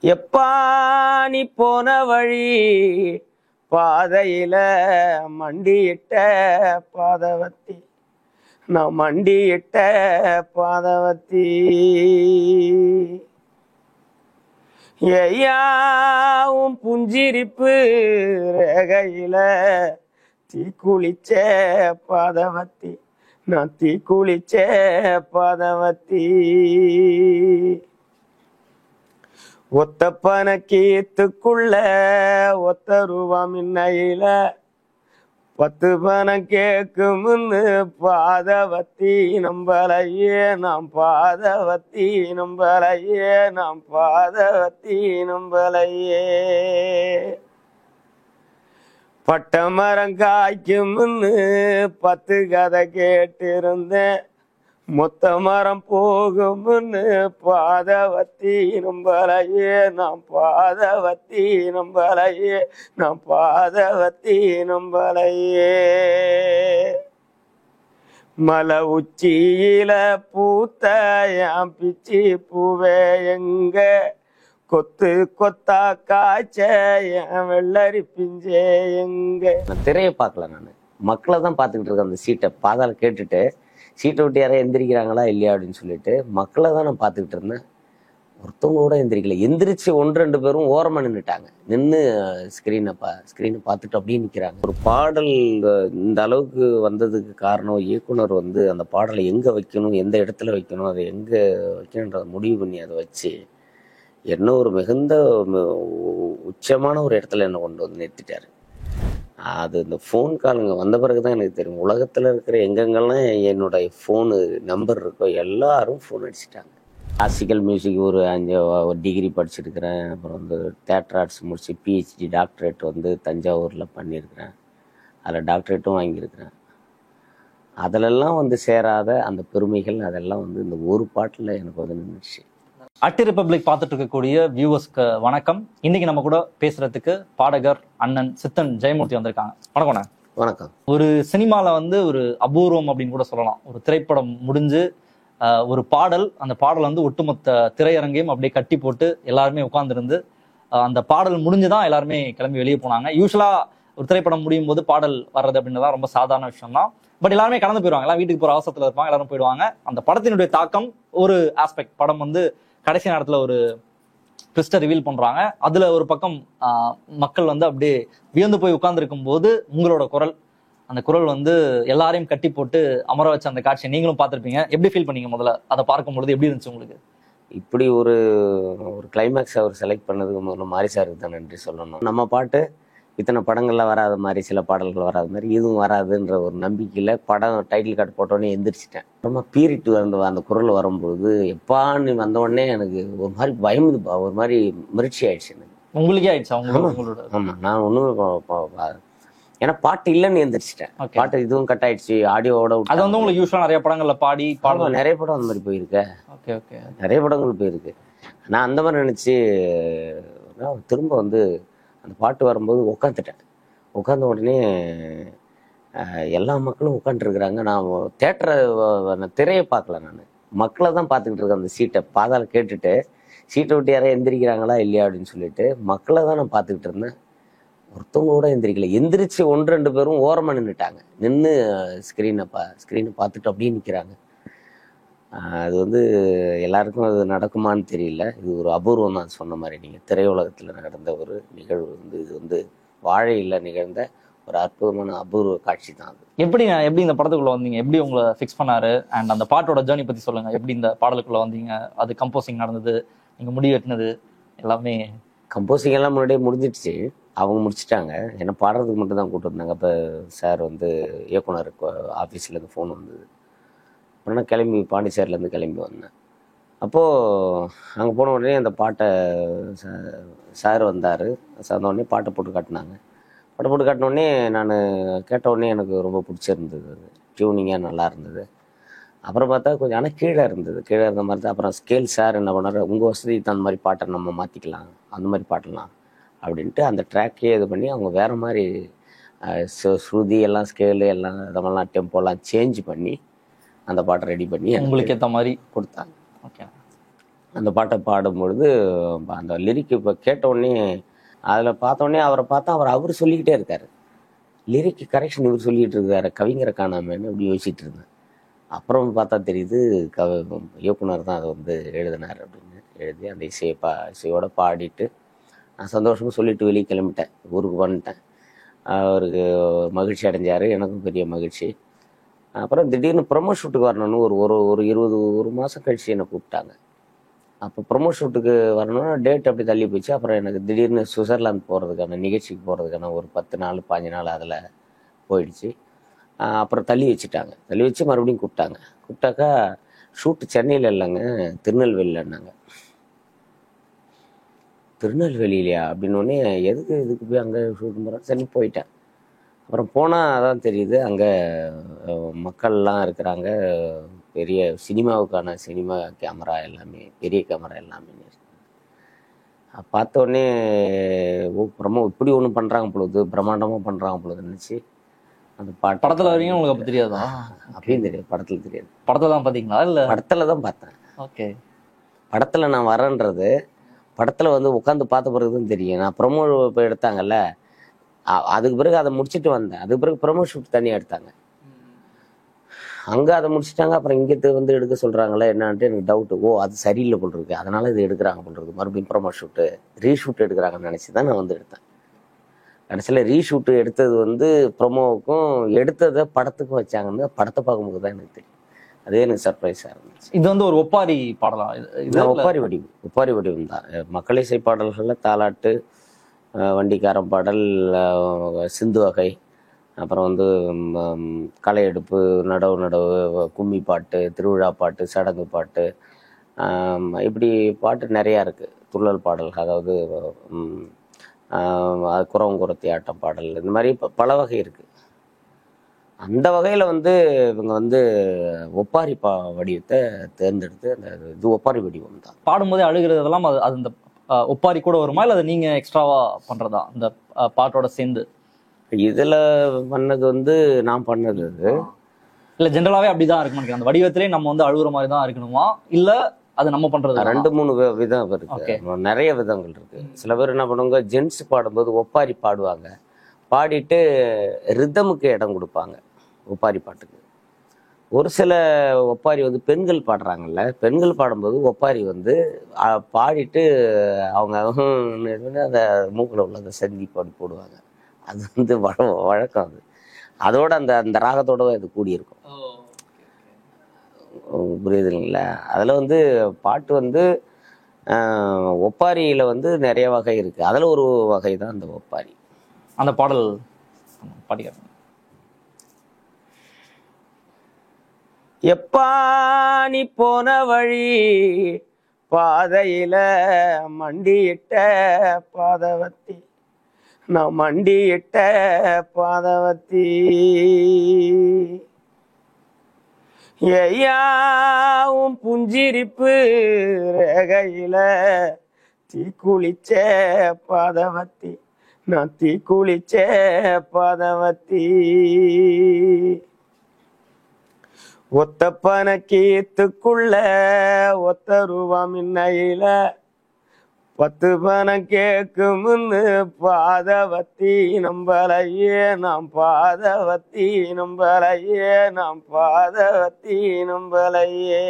எப்பா நீ போன வழி பாதையில மண்டியிட்ட பாதவத்தி, நான் மண்டியிட்ட பாதவத்தி. ஐயாவும் புஞ்சிரிப்பு ரேகையில தீக்குளிச்ச பாதவத்தி, நான் தீக்குளிச்ச பாதவத்தி. ஒத்த பணக்கீத்துக்குள்ள ஒத்த ரூபா மின்னையில 10 பணம் கேக்குமுன்னு பாதவத்தி நம்பலையே, நாம் பாதவத்தி நம்பலையே, நாம் பாதவத்தி நம்பலையே. பட்ட மரம் காய்க்குமுன்னு 10 கதை கேட்டிருந்தேன், மொத்த மரம் போகும்னு பாதவத்தி நம்பலையே, நாம் பாதவத்தி நம்பலையே, நாம் பாதவத்தி நம்பலையே. மலை உச்சியில பூத்த என் பிச்சி பூவே எங்க, கொத்து கொத்தா காய்ச்ச என் வெள்ளரி பிஞ்சே எங்க. நான் திரையை பார்க்கல, நான் மக்களை தான் பார்த்துக்கிட்டு இருக்கேன். அந்த சீட்டை பாதாள கேட்டுட்டு சீட்டை விட்டு யாரும் எந்திரிக்கிறாங்களா இல்லையா அப்படின்னு சொல்லிட்டு மக்களை தான் நான் பார்த்துக்கிட்டு இருந்தேன். ஒருத்தவங்க கூட எந்திரிக்கல. எந்திரிச்சு 1-2 பேரும் ஓரமாக நின்றுட்டாங்க. நின்று ஸ்க்ரீனை பார்த்துட்டு அப்படியே நிற்கிறாங்க. ஒரு பாடல் இந்த அளவுக்கு வந்ததுக்கு காரணம் இயக்குனர் வந்து அந்த பாடலை எங்கே வைக்கணும், எந்த இடத்துல வைக்கணும், அதை எங்கே வைக்கணுன்றதை முடிவு பண்ணி அதை வச்சு என்ன ஒரு மிகுந்த உச்சமான ஒரு இடத்துல என்னை கொண்டு வந்து நிறுத்திட்டாரு. அது இந்த ஃபோன் காலுங்க வந்த பிறகு தான் எனக்கு தெரியும். உலகத்தில் இருக்கிற எங்கெங்கெல்லாம் என்னோடய ஃபோனு நம்பர் இருக்கோ எல்லாரும் ஃபோன் அடிச்சிட்டாங்க. கிளாசிக்கல் மியூசிக் ஒரு டிகிரி படிச்சிருக்கிறேன். அப்புறம் வந்து தேட்டர் ஆர்ட்ஸ் முடிச்சு பிஹெச்டி டாக்டரேட் வந்து தஞ்சாவூரில் பண்ணியிருக்கிறேன். அதில் டாக்டரேட்டும் வாங்கியிருக்கிறேன். அதிலெல்லாம் வந்து சேராத அந்த பெருமைகள் அதெல்லாம் வந்து இந்த ஒரு பாட்டில் எனக்கு வந்து நின்றுச்சு. அட்டி ரிப்பப்ளிக் பார்த்துட்டு இருக்கக்கூடிய வியூவர்ஸ்க்கு வணக்கம். இன்னைக்கு நம்ம கூட பேசுறதுக்கு பாடகர் அண்ணன் சித்தன் ஜெயமூர்த்தி வந்திருக்காங்க. வணக்கம்ண்ணா. வணக்கம். ஒரு சினிமாவில் வந்து ஒரு அபூர்வம் அப்படின்னு கூட சொல்லலாம். ஒரு திரைப்படம் முடிஞ்சு ஒரு பாடல், அந்த பாடல் வந்து ஒட்டுமொத்த திரையரங்கையும் அப்படியே கட்டி போட்டு எல்லாருமே உட்கார்ந்துருந்து அந்த பாடல் முடிஞ்சுதான் எல்லாருமே கிளம்பி வெளியே போனாங்க. யூஸ்வலா ஒரு திரைப்படம் முடியும் போது பாடல் வர்றது அப்படின்றதா ரொம்ப சாதாரண விஷயம் தான். பட் எல்லாருமே கடந்து போயிடுவாங்க. எல்லாம் வீட்டுக்கு போகிற அவசரத்தில் இருப்பாங்க, எல்லாரும் போயிடுவாங்க. அந்த படத்தினுடைய தாக்கம் ஒரு ஆஸ்பெக்ட். படம் வந்து கடைசி நேரத்தில் ஒரு ட்விஸ்டை ரிவீல் பண்றாங்க. அதுல ஒரு பக்கம் மக்கள் வந்து அப்படியே வியந்து போய் உட்கார்ந்துருக்கும் போது உங்களோட குரல், அந்த குரல் வந்து எல்லாரையும் கட்டி போட்டு அமர வச்ச அந்த காட்சியை நீங்களும் பார்த்துருப்பீங்க. எப்படி ஃபீல் பண்ணீங்க முதல்ல அதை பார்க்கும்பொழுது? எப்படி இருந்துச்சு உங்களுக்கு? இப்படி ஒரு கிளைமேக்ஸ் அவர் செலக்ட் பண்ணதுக்கு முதல்ல மாரி சாருக்கு தான் நன்றி சொல்லணும். நம்ம பாட்டு இத்தனை படங்கள்ல வராத மாதிரி, சில பாடல்கள் வராத மாதிரி இதுவும் வராதுன்ற ஒரு நம்பிக்கையில் படம் டைட்டில் கார்டு போட்டோடனே எந்திரிச்சிட்டேன். ரொம்ப பீரிட்டு அந்த குரல் வரும்பொழுது எப்பான்னு வந்தோடனே எனக்கு ஒரு மாதிரி பயமுது, ஒரு மாதிரி மிரட்சி ஆயிடுச்சு எனக்கு. உங்களுக்கே ஆயிடுச்சா? உங்களோட? ஆமாம், நான் ஒன்றும் ஏன்னா பாட்டு இல்லைன்னு எந்திரிச்சிட்டேன். பாட்டு இதுவும் கட் ஆயிடுச்சு ஆடியோவோட. அது வந்து உங்களுக்கு யூஸ்வலாக நிறைய படங்கள்ல பாடல் நிறைய படம் அந்த மாதிரி போயிருக்கேன். ஓகே ஓகே, நிறைய படங்கள் போயிருக்கு. நான் அந்த மாதிரி நினச்சி திரும்ப வந்து அந்த பாட்டு வரும்போது உட்காந்த உடனே எல்லா மக்களும் உட்காந்துருக்குறாங்க. நான் திரையை பார்க்கல, நான் மக்களை தான் பார்த்துக்கிட்டு இருக்கேன். அந்த சீட்டை பாதாள கேட்டுட்டு சீட்டை விட்டு யாரும் எந்திரிக்கிறாங்களா இல்லையா அப்படின்னு சொல்லிட்டு மக்களை தான் நான் பார்த்துக்கிட்டு இருந்தேன். ஒருத்தவங்க கூட எந்திரிக்கல. எந்திரிச்சு 1-2 பேரும் ஓரமாக நின்றுட்டாங்க. நின்று ஸ்க்ரீனை பார்த்துட்டு அப்படியே நிற்கிறாங்க. அது வந்து எல்லாருக்கும் அது நடக்குமான்னு தெரியல. இது ஒரு அபூர்வம் தான். சொன்ன மாதிரி நீங்கள் திரையுலகத்தில் நடந்த ஒரு நிகழ்வு வந்து இது வந்து வாழையில் நிகழ்ந்த ஒரு அற்புதமான அபூர்வ காட்சி தான் அது. எப்படி இந்த படத்துக்குள்ள வந்தீங்க? எப்படி உங்களை ஃபிக்ஸ் பண்ணாரு? அண்ட் அந்த பாட்டோட ஜேர்னி பற்றி சொல்லுங்க. எப்படி இந்த பாடலுக்குள்ள வந்தீங்க? அது கம்போசிங் நடந்தது, நீங்கள் முடிவு வெட்டினது எல்லாமே? கம்போசிங் எல்லாம் முன்னாடியே முடிஞ்சிடுச்சு. அவங்க முடிச்சிட்டாங்க. ஏன்னா பாடுறதுக்கு மட்டும் தான் கூப்பிட்டு வந்தாங்க. அப்போ சார் வந்து இயக்குனர் ஆஃபீஸ்லேருந்து ஃபோன் வந்தது. அப்புறம் நான் கிளம்பி பாண்டிச்சேரியிலேருந்து கிளம்பி வந்தேன். அப்போது அங்கே போன உடனே அந்த பாட்டை சார் வந்தார். உடனே பாட்டை போட்டு காட்டினாங்க. பாட்டை போட்டு காட்டினோடனே நான் கேட்ட உடனே எனக்கு ரொம்ப பிடிச்சிருந்தது. அது டியூனிங்காக நல்லா இருந்தது. அப்புறம் பார்த்தா கொஞ்சம் ஆனால் கீழே இருந்த மாதிரி தான். அப்புறம் ஸ்கேல் சார் என்ன பண்ணார், உங்கள் வசதிக்கு அந்த மாதிரி பாட்டை நம்ம மாற்றிக்கலாம், அந்த மாதிரி பாட்டலாம் அப்படின்ட்டு அந்த ட்ராக்கே இது பண்ணி அவங்க வேறு மாதிரி ஸ்ருதி எல்லாம் ஸ்கேலு எல்லாம் இதெல்லாம் டெம்போலாம் சேஞ்ச் பண்ணி அந்த பாட்டை ரெடி பண்ணி உங்களுக்கு ஏற்ற மாதிரி கொடுத்தாங்க. ஓகே. அந்த பாட்டை பாடும்பொழுது அந்த லிரிக் இப்போ கேட்டவுடனே அதில் பார்த்தோடனே அவரை பார்த்தா அவர் சொல்லிக்கிட்டே இருக்காரு. லிரிக் கரெக்ஷன் இவர் சொல்லிக்கிட்டு இருக்காரு, கவிஞரை காணாமன்னு அப்படி யோசிச்சுட்டு இருந்தேன். அப்புறம் பார்த்தா தெரியுது இயக்குனர் தான் அதை வந்து எழுதினார் அப்படின்னு. எழுதி அந்த இசையோட பாடிட்டு நான் சந்தோஷமாக சொல்லிட்டு வெளியே கிளம்பிட்டேன், ஊருக்கு வந்துட்டேன். அவருக்கு மகிழ்ச்சி அடைஞ்சார், எனக்கும் பெரிய மகிழ்ச்சி. அப்புறம் திடீர்னு ப்ரொமோ ஷூட்டுக்கு வரணும்னு ஒரு மாதம் கழிச்சு என்னை கூப்பிட்டாங்க. அப்போ ப்ரொமோ ஷூட்டுக்கு வரணும்னா டேட் அப்படி தள்ளி போச்சு. அப்புறம் எனக்கு திடீர்னு சுவிட்சர்லாந்து போகிறதுக்கான நிகழ்ச்சிக்கு போகிறதுக்கான ஒரு 10 நாள் 15 நாள் அதில் போயிடுச்சு. அப்புறம் தள்ளி வச்சு மறுபடியும் கூப்பிட்டாக்கா ஷூட்டு சென்னையில் இல்லைங்க, திருநெல்வேலியிலன்னாங்க. திருநெல்வேலியிலையா அப்படின்னோடனே இதுக்கு போய் அங்கே ஷூட் போகிறேன், சரி போயிட்டேன். அப்புறம் போனால் அதான் தெரியுது அங்கே மக்கள்லாம் இருக்கிறாங்க, பெரிய சினிமாவுக்கான சினிமா கேமரா எல்லாமே, பெரிய கேமரா எல்லாமே பார்த்தோடனே பிரம்ம இப்படி ஒன்று பண்ணுறாங்க பொழுது, பிரம்மாண்டமாக பண்ணுறாங்க பொழுது நினச்சி அந்த படத்தில் வரீங்க உங்களுக்கு அப்போ தெரியாதா? அப்படின்னு தெரியாது, படத்தில் தெரியாது. படத்தில் தான் பார்த்தீங்களா? இல்லை, படத்தில் தான் பார்த்தேன். ஓகே. படத்தில் நான் வரேன்றது படத்தில் வந்து உட்காந்து பார்த்த பிறகு தான் தெரியும். நான் ப்ரொமோ இப்போ எடுத்தாங்கல்ல, அதுக்கு பிறகு அதை முடிச்சுட்டு வந்தேன். அதுக்கு பிறகு ப்ரொமோ ஷூட் தனியாக எடுத்தாங்க, அங்கே அதை முடிச்சுட்டாங்க. அப்புறம் இங்கே வந்து எடுக்க சொல்கிறாங்களே என்னான்ட்டு எனக்கு டவுட்டு. அது சரியில்லை போல் இருக்கு, அதனால இது எடுக்கிறாங்க போல் இருக்கு, மறுபடியும் ப்ரொமோ ஷூட்டு ரீஷூட் எடுக்கிறாங்கன்னு நினச்சி தான் நான் வந்து எடுத்தேன். கடைசியில் ரீஷூட்டு எடுத்தது வந்து ப்ரொமோவுக்கும் எடுத்ததை படத்துக்கும் வச்சாங்கன்னு படத்தை பார்க்கும்போது தான் எனக்கு தெரியும். அதே எனக்கு சர்ப்ரைஸாக இருந்துச்சு. இது வந்து ஒரு ஒப்பாரி பாடலாம், ஒப்பாரி வடிவம் தான். மக்கள் இசை பாடல்களில் தாலாட்டு, வண்டிக்காரம் பாடல், சிந்து வகை, அப்புறம் வந்து களையெடுப்பு, நடவு, கும்மி பாட்டு, திருவிழா பாட்டு, சடங்கு பாட்டு, இப்படி பாட்டு நிறையா இருக்குது. துள்ளல் பாடல், அதாவது குறவங்குறத்தி ஆட்டம் பாடல், இந்த மாதிரி பல வகை இருக்குது. அந்த வகையில் வந்து இவங்க வந்து ஒப்பாரி வடிவத்தை தேர்ந்தெடுத்து அந்த இது ஒப்பாரி வடிவம் தான். பாடும்போதே அழுகிறதெல்லாம் அது அந்த ஒப்பாரி கூட வருமா, இல்லை அதை நீங்கள் எக்ஸ்ட்ராவா பண்ணுறதா அந்த பாட்டோட சேர்ந்து? இதில் பண்ணது வந்து நான் பண்ணது அது இல்லை, ஜென்ரலாகவே அப்படி தான் இருக்குன்னு நினைக்கிறேன். அந்த வடிவத்திலே நம்ம வந்து அழுகுற மாதிரி தான் இருக்கணுமா, இல்லை அது நம்ம பண்ணுறது? 2-3 விதம் இருக்கு, நிறைய விதங்கள் இருக்கு. சில பேர் என்ன பண்ணுவாங்க, ஜென்ஸ் பாடும்போது ஒப்பாரி பாடுவாங்க, பாடிட்டு ரிதமுக்கு இடம் கொடுப்பாங்க ஒப்பாரி பாட்டுக்கு. ஒரு சில ஒப்பாரி வந்து பெண்கள் பாடுறாங்கல்ல, பெண்கள் பாடும்போது ஒப்பாரி வந்து பாடிட்டு அவங்க அந்த மூக்கில் உள்ள அந்த சந்தி பாடி போடுவாங்க. அது வந்து வழக்கம். அதோட அந்த ராகத்தோட அது கூடியிருக்கும், புரியுதுங்களா? அதில் வந்து பாட்டு வந்து ஒப்பாரியில் வந்து நிறைய வகை இருக்கு, அதில் ஒரு வகை தான் அந்த ஒப்பாரி. அந்த பாடல் பாடிக்க. எப்பா நீ போன வழி பாதையில மண்டியிட்ட பாதவத்தி, நான் மண்டியிட்ட பாதவத்தி, ஐயாவும் புஞ்சிரிப்பு ரேகையில தீக்குளிச்ச பாதவத்தி, நான் தீக்குளிச்ச பாதவத்தி, ஒத்த பணக்கீத்துக்குள்ள ஒத்த ரூபா மின்னையில 10 பணம் கேக்குமுன்னு பாதவத்தி நம்பலையே, நாம் பாதவத்தி நம்பலையே, நாம் பாதவத்தி நம்பலையே,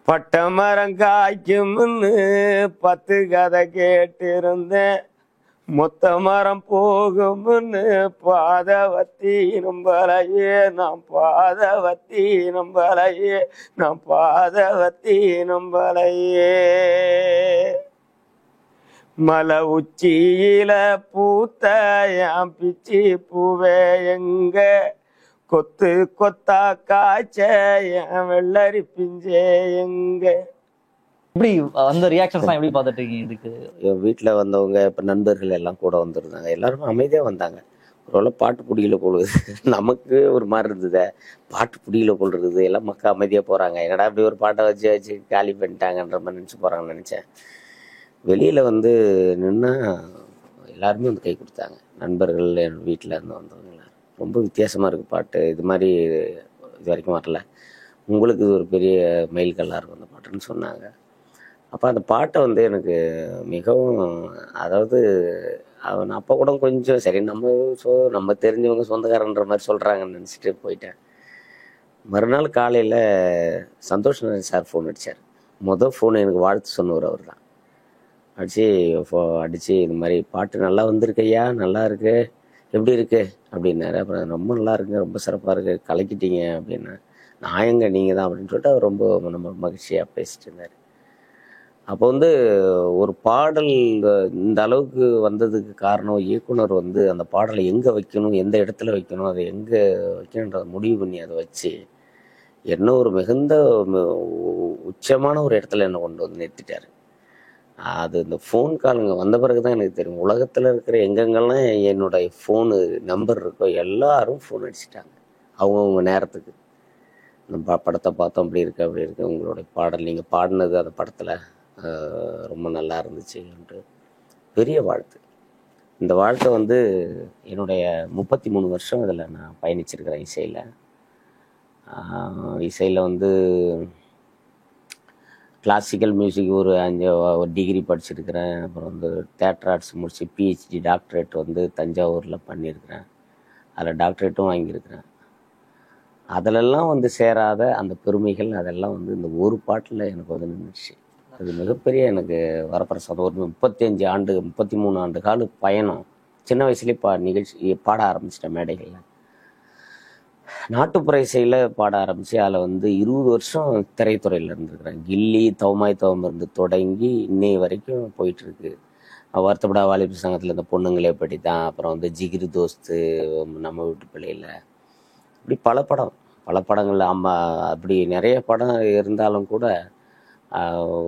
பட்ட மரம் காய்க்குமுன்னு 10 கதை கேட்டிருந்தேன், மொத்த மரம் போகும்னு பாதவத்தி நம்பலையே, நாம் பாதவத்தி நம்பலையே, நாம் பாதவத்தி நம்பலையே, மலை உச்சியில பூத்த என் பிச்சி பூவே எங்க, கொத்து கொத்தா காய்ச்ச என் வெள்ளரி பிஞ்சே எங்க. எப்படி அந்த ரியாக்ஷன்ஸ் எப்படி பார்த்துட்டு இருக்கீங்க இதுக்கு? என் வீட்டில் வந்தவங்க இப்போ நண்பர்கள் எல்லாம் கூட வந்துருந்தாங்க, எல்லாருமே அமைதியாக வந்தாங்க. ஒருவேளை பாட்டு பிடிக்கல போடுது, நமக்கு ஒரு மாதிரி இருந்தது, பாட்டு பிடிக்கல போல் இருக்குது, எல்லாம் மக்கள் அமைதியாக போகிறாங்க, என்னடா இப்படி ஒரு பாட்டை வச்சு காலி பண்ணிட்டாங்கன்ற மாதிரி நினச்சி போகிறாங்கன்னு நினச்சேன். வெளியில் வந்து நின்னா எல்லாருமே வந்து கை கொடுத்தாங்க. நண்பர்கள், என் வீட்டில் இருந்து வந்தவங்க ரொம்ப வித்தியாசமாக இருக்குது பாட்டு, இது மாதிரி இது வரைக்கும் வரல, உங்களுக்கு இது ஒரு பெரிய மைல்கல்லாக இருக்கும் அந்த பாட்டுன்னு சொன்னாங்க. அப்போ அந்த பாட்டை வந்து எனக்கு மிகவும், அதாவது அவன் அப்போ கூட கொஞ்சம் சரி நம்ம தெரிஞ்சவங்க சொந்தக்காரன்ற மாதிரி சொல்கிறாங்கன்னு நினச்சிட்டு போயிட்டேன். மறுநாள் காலையில் சந்தோஷ் நாராயண் சார் ஃபோன் அடித்தார். ஃபோன் எனக்கு வாழ்த்து சொன்னவர் அவர் தான். அடித்து இது மாதிரி பாட்டு நல்லா வந்திருக்கையா, நல்லா இருக்கு, எப்படி இருக்கு அப்படின்னாரு. அப்புறம் ரொம்ப நல்லா இருக்குங்க, ரொம்ப சிறப்பாக இருக்கு, கலக்கிட்டீங்க அப்படின்னா. நான் எங்க நீங்கள் தான் அப்படின்னு சொல்லிட்டு அவர் ரொம்ப நம்ம மகிழ்ச்சியாக பேசிட்டு இருந்தார். அப்போ வந்து ஒரு பாடல் இந்த அளவுக்கு வந்ததுக்கு காரணம் இயக்குனர் வந்து அந்த பாடலை எங்கே வைக்கணும், எந்த இடத்துல வைக்கணும், அதை எங்கே வைக்கணுன்றதை முடிவு பண்ணி அதை வச்சு என்ன ஒரு மிகுந்த உச்சமான ஒரு இடத்துல என்னை கொண்டு வந்து நிறுத்திட்டார். அது இந்த ஃபோன் காலுங்க வந்த பிறகு தான் எனக்கு தெரியும். உலகத்தில் இருக்கிற எங்கெங்கெல்லாம் என்னுடைய ஃபோனு நம்பர் இருக்கோ எல்லாரும் ஃபோன் அடிச்சிட்டாங்க அவங்கவுங்க நேரத்துக்கு. இந்த படத்தை பார்த்தோம், அப்படி இருக்கு அப்படி இருக்கு, உங்களுடைய பாடல் நீங்கள் பாடினது அந்த படத்தில் ரொம்ப நல்லா இருந்துச்சுன்ட்டு பெரிய வாழ்த்து. இந்த வாழ்த்தை வந்து என்னுடைய 33 வருஷம் இதில் நான் பயணிச்சிருக்கிறேன். இசையில் வந்து கிளாசிக்கல் மியூசிக் ஒரு டிகிரி படிச்சிருக்கிறேன். அப்புறம் வந்து தேட்டர் ஆர்ட்ஸ் முடிச்சு பிஹெச்டி டாக்டரேட் வந்து தஞ்சாவூரில் பண்ணியிருக்கிறேன். அதில் டாக்டரேட்டும் வாங்கியிருக்கிறேன். அதிலெல்லாம் வந்து சேராத அந்த பெருமைகள் அதெல்லாம் வந்து இந்த ஒரு பாட்டில் எனக்கு வந்து நின்றுச்சு. அது மிகப்பெரிய எனக்கு வரப்பிரசாதம். ஒரு 33 ஆண்டு கால பயணம். சின்ன வயசுலேயே நிகழ்ச்சி பாட ஆரம்பிச்சிட்டேன் மேடைகளில். நாட்டுப்புற இசையில் பாட ஆரம்பித்து அதில் வந்து 20 வருஷம் திரைத்துறையில் இருந்துருக்கிறேன். கில்லி, தவமாய் தவம் இருந்து தொடங்கி இன்னைய வரைக்கும் போயிட்டுருக்கு. வருத்தப்படா வாலிபர் சங்கத்தில் இந்த பொண்ணுங்களே படி தான், அப்புறம் வந்து ஜிகிரு தோஸ்து, நம்ம வீட்டு பிள்ளையில், இப்படி பல படங்கள் அப்படி நிறைய படம் இருந்தாலும் கூட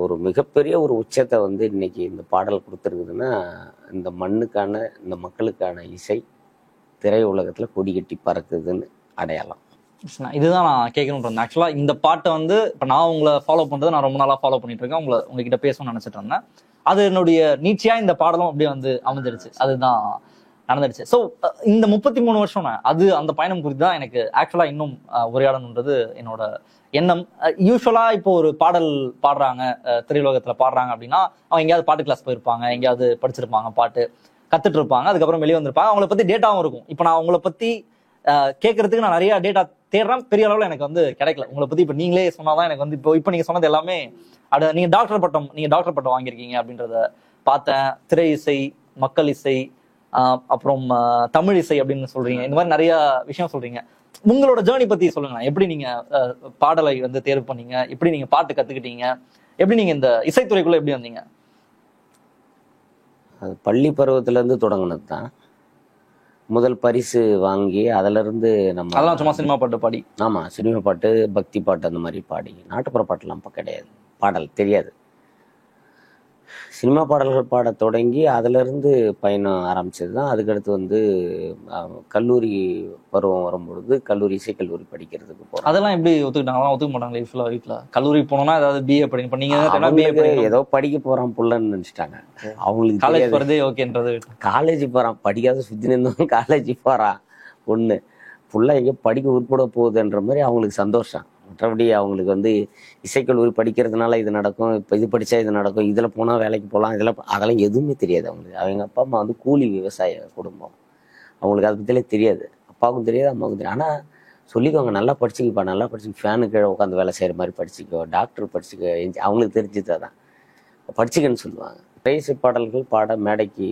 ஒரு மிகப்பெரிய ஒரு உச்சத்தை வந்து இன்னைக்கு இந்த பாடல் கொடுத்துருக்குதுன்னா இந்த மண்ணுக்கான, இந்த மக்களுக்கான இசை திரை உலகத்தில் கொடி கட்டி பறக்குதுன்னு அடையாளம். இதுதான் நான் கேட்கணும்னு. ஆக்சுவலா இந்த பாட்டை வந்து இப்போ நான் உங்களை ஃபாலோ பண்றது நான் ரொம்ப நாளா ஃபாலோ பண்ணிட்டு இருக்கேன். உங்ககிட்ட பேசணும்னு நினைச்சிட்டு இருந்தேன். அது என்னுடைய நீட்சியா இந்த பாடலும் அப்படியே வந்து அமைஞ்சிருச்சு. அதுதான் நடந்துடுச்சு. ஸோ இந்த 33 வருஷம் அது அந்த பயணம் குறித்து தான் எனக்கு ஆக்சுவலா இன்னும் உரையாடணுன்றது என்னோட எண்ணம். யூஸ்வலா இப்போ ஒரு பாடல் பாடுறாங்க, திரையுலகத்துல பாடுறாங்க அப்படின்னா அவங்க எங்கேயாவது பாட்டு கிளாஸ் போயிருப்பாங்க, எங்கேயாவது படிச்சிருப்பாங்க, பாட்டு கத்துட்டு இருப்பாங்க, அதுக்கப்புறம் வெளியே வந்திருப்பாங்க, அவங்கள பத்தி டேட்டாவும் இருக்கும். இப்போ நான் உங்களை பத்தி கேட்கறதுக்கு நான் நிறைய டேட்டா தேடுறேன், பெரிய அளவில் எனக்கு வந்து கிடைக்கல. உங்களை பத்தி இப்போ நீங்களே சொன்னாதான் எனக்கு வந்து இப்போ நீங்க சொன்னது எல்லாமே நீங்க டாக்டர் பட்டம் வாங்கியிருக்கீங்க அப்படின்றத பார்த்தேன். திரை இசை, மக்கள் இசை, அப்புறம் தமிழ் இசை அப்படின்னு சொல்றீங்க. இந்த மாதிரி நிறைய விஷயம் சொல்றீங்க. உங்களோட ஜேர்னி பத்தி சொல்லுங்க. எப்படி நீங்க பாடலை வந்து தேர்வு பண்ணீங்க, எப்படி நீங்க பாட்டு கத்துக்கிட்டீங்க, எப்படி நீங்க இந்த இசைத்துறைக்குள்ள எப்படி வந்தீங்க? அது பள்ளி பருவத்துல இருந்து தொடங்கினது தான். முதல் பரிசு வாங்கி அதுல இருந்து நம்ம அதெல்லாம் சும்மா சினிமா பாட்டு பாடி. ஆமா, சினிமா பாட்டு, பக்தி பாட்டு அந்த மாதிரி பாடி. நாட்டுப்புற பாட்டுலாம் அப்ப கிடையாது, பாடல் தெரியாது. சினிமா பாடல்கள் பாட தொடங்கி அதிலிருந்து பயணம் ஆரம்பிச்சது தான். அதுக்கடுத்து வந்து கல்லூரி பருவம் வரும்பொழுது இசைக்கல்லூரி படிக்கிறதுக்கு போறோம். அதெல்லாம் எப்படி ஒத்துக்கிட்டாங்க? ஒத்துக்க மாட்டாங்களே வீட்டுல. கல்லூரி போனோம்னா ஏதாவது பிஏ படிங்க, நீங்க ஏதோ படிக்க போறான் புள்ளன்னு நினைச்சிட்டாங்க. அவங்களுக்கு காலேஜ் போறதே ஓகேன்றது. காலேஜ் போறான், படிக்காத சுத்தி நின்றவங்க காலேஜ் போறான், ஒண்ணு புள்ள எங்க படிக்க உட்பட போகுதுன்ற மாதிரி அவங்களுக்கு சந்தோஷம். மற்றபடி அவங்களுக்கு வந்து இசைக்கல்லூரி படிக்கிறதுனால இது நடக்கும், இப்போ இது படித்தா இது நடக்கும், இதில் போனால் வேலைக்கு போகலாம், அதெல்லாம் எதுவுமே தெரியாது அவங்களுக்கு. அவங்க அப்பா அம்மா வந்து கூலி விவசாய குடும்பம், அவங்களுக்கு அதை பற்றிலே தெரியாது. அப்பாவுக்கும் தெரியாது, அம்மாவுக்கும் தெரியாது. ஆனால் சொல்லிக்கோங்க, நல்லா படிச்சுக்கப்பா, நல்லா படிச்சு ஃபேனு கீழே உட்காந்து வேலை செய்கிற மாதிரி படிச்சுக்கோ, டாக்டர் படிச்சுக்க, அவங்களுக்கு தெரிஞ்சது தான் படிச்சுக்கன்னு சொல்லுவாங்க. இசை பாடல்கள் பாட மேடைக்கு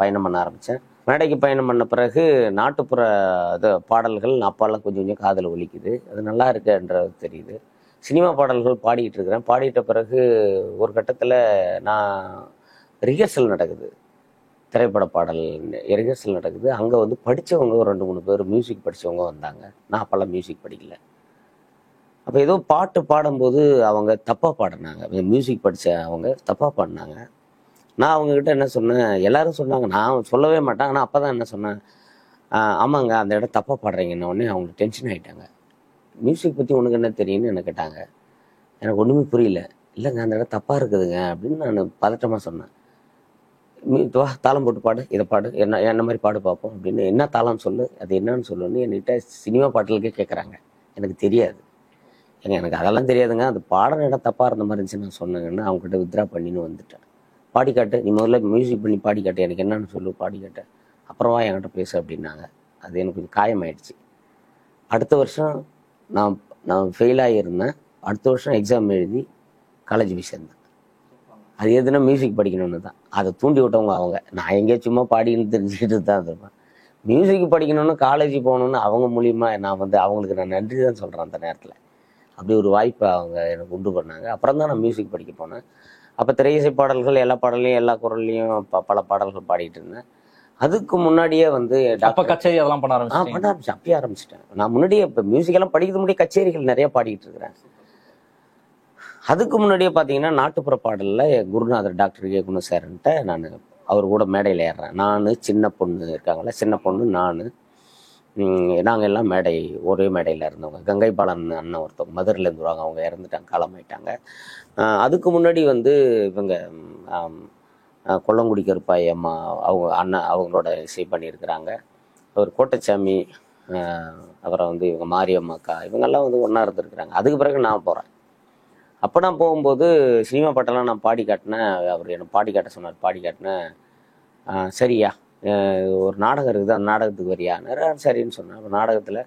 பயணம் பண்ண ஆரம்பித்தேன். மேடைக்கு பயணம் பண்ண பிறகு நாட்டுப்புற பாடல்கள் அப்பாலாம் கொஞ்சம் காதில் ஒலிக்குது, அது நல்லா இருக்குன்றது தெரியுது. சினிமா பாடல்கள் பாடிக்கிட்டு இருக்கிறேன். பாடிட்ட பிறகு ஒரு கட்டத்தில் நான் ரிஹர்சல் நடக்குது, திரைப்பட பாடல் ரிஹர்சல் நடக்குது. அங்கே வந்து படித்தவங்க ஒரு 2-3 பேர் மியூசிக் படித்தவங்க வந்தாங்க. நான் அப்போல்லாம் மியூசிக் படிக்கல. அப்போ ஏதோ பாட்டு பாடும்போது அவங்க தப்பாக பாடினாங்க, மியூசிக் படித்த அவங்க தப்பாக பாடினாங்க. நான் அவங்கக்கிட்ட என்ன சொன்னேன், எல்லாரும் சொன்னாங்க, நான் சொல்லவே மாட்டேன். ஆனால் அப்போ தான் என்ன சொன்னேன், ஆமாங்க அந்த இடம் தப்பாக பாடுறீங்கன்னு. உடனே அவங்க டென்ஷன் ஆகிட்டாங்க. மியூசிக் பற்றி உனக்கு என்ன தெரியும்னு என்ன கேட்டாங்க. எனக்கு ஒன்றுமே புரியல. இல்லைங்க அந்த இடம் தப்பாக இருக்குதுங்க அப்படின்னு நான் பதட்டமாக சொன்னேன். வா தாளம் போட்டு பாடு, இதை பாடு, என்ன மாதிரி பாடு பார்ப்போம் அப்படின்னு. என்ன தாளம் சொல்லு, அது என்னன்னு சொல்லுன்னு என்கிட்ட சினிமா பாட்டுகளுக்கே கேட்குறாங்க. எனக்கு தெரியாது. எனக்கு அதெல்லாம் தெரியாதுங்க, அது பாடுற இடம் தப்பாக இருந்த மாதிரி இருந்துச்சு நான் சொன்னேங்கன்னு அவங்ககிட்ட வித்ரா பண்ணின்னு வந்துட்டேன். பாடி காட்டு, நீ முதல்ல மியூசிக் பண்ணி பாடி காட்டு, எனக்கு என்னன்னு சொல்லு, பாடி காட்டு, அப்புறமா என்கிட்ட பேசு அப்படின்னாங்க. அது எனக்கு கொஞ்சம் காயமாயிடுச்சு. அடுத்த வருஷம் நான் நான் ஃபெயில் ஆகியிருந்தேன். அடுத்த வருஷம் எக்ஸாம் எழுதி காலேஜ் போய் சேர்ந்தேன். அது எதுனா மியூசிக் படிக்கணும்னு தான். அதை தூண்டி விட்டவங்க அவங்க. நான் எங்கேயோ சும்மா பாடின்னு தெரிஞ்சுக்கிட்டு தான் இருப்பேன். மியூசிக் படிக்கணும்னு காலேஜ் போகணுன்னு அவங்க மூலியமா நான் வந்து அவங்களுக்கு நான் நன்றி தான் சொல்கிறேன். அந்த நேரத்தில் அப்படி ஒரு வாய்ப்பை அவங்க எனக்கு உண்டு பண்ணாங்க. அப்புறம் தான் நான் மியூசிக் படிக்க போனேன். அப்போ திரையிசை பாடல்கள் எல்லா பாடல்லையும் எல்லா குரல்லையும் பல பாடல்கள் பாடிட்டு இருந்தேன். அதுக்கு முன்னாடியே வந்து கச்சேரி அதெல்லாம் பண்ண ஆரம்பிச்சேன். அப்பயே ஆரம்பிச்சிட்டேன். நான் முன்னாடியே இப்போ மியூசிக்கெல்லாம் படிக்கிறது முன்னாடியே கச்சேரிகள் நிறைய பாடிக்கிட்டு இருக்கிறேன். அதுக்கு முன்னாடியே பார்த்தீங்கன்னா நாட்டுப்புற பாடலில் குருநாதர் டாக்டர் ஏ குணசேகரன்ட்ட நான் அவர் கூட மேடையில் ஏறுறேன். நான் சின்ன பொண்ணு இருக்காங்களே, சின்ன பொண்ணு நான், நாங்கள் எல்லாம் மேடை ஒரே மேடையில் இருந்தவங்க. கங்கை பாலன் அண்ணன் ஒருத்தவங்க மதுரையிலேருந்து வருவாங்க, அவங்க இறந்துட்டாங்க, காலமாயிட்டாங்க. அதுக்கு முன்னாடி வந்து இவங்க கொல்லங்குடி கருப்பாய் அம்மா அவங்க அண்ணன் அவங்களோட இசை பண்ணியிருக்கிறாங்க. அவர் கோட்டச்சாமி, அப்புறம் வந்து இவங்க மாரியம்மாக்கா, இவங்கெல்லாம் வந்து ஒன்றா இருந்துருக்குறாங்க. அதுக்கு பிறகு நான் போகிறேன். அப்போ நான் போகும்போது சினிமா பாட்டெல்லாம் நான் பாடி காட்டினேன். அவர் என்னை பாடி காட்ட சொன்னார். பாடி காட்டினேன். சரியா ஒரு நாடகம் இருக்குது, அந்த நாடகத்துக்கு வரியான்னு. சரின்னு சொன்னேன். அப்போ நாடகத்தில்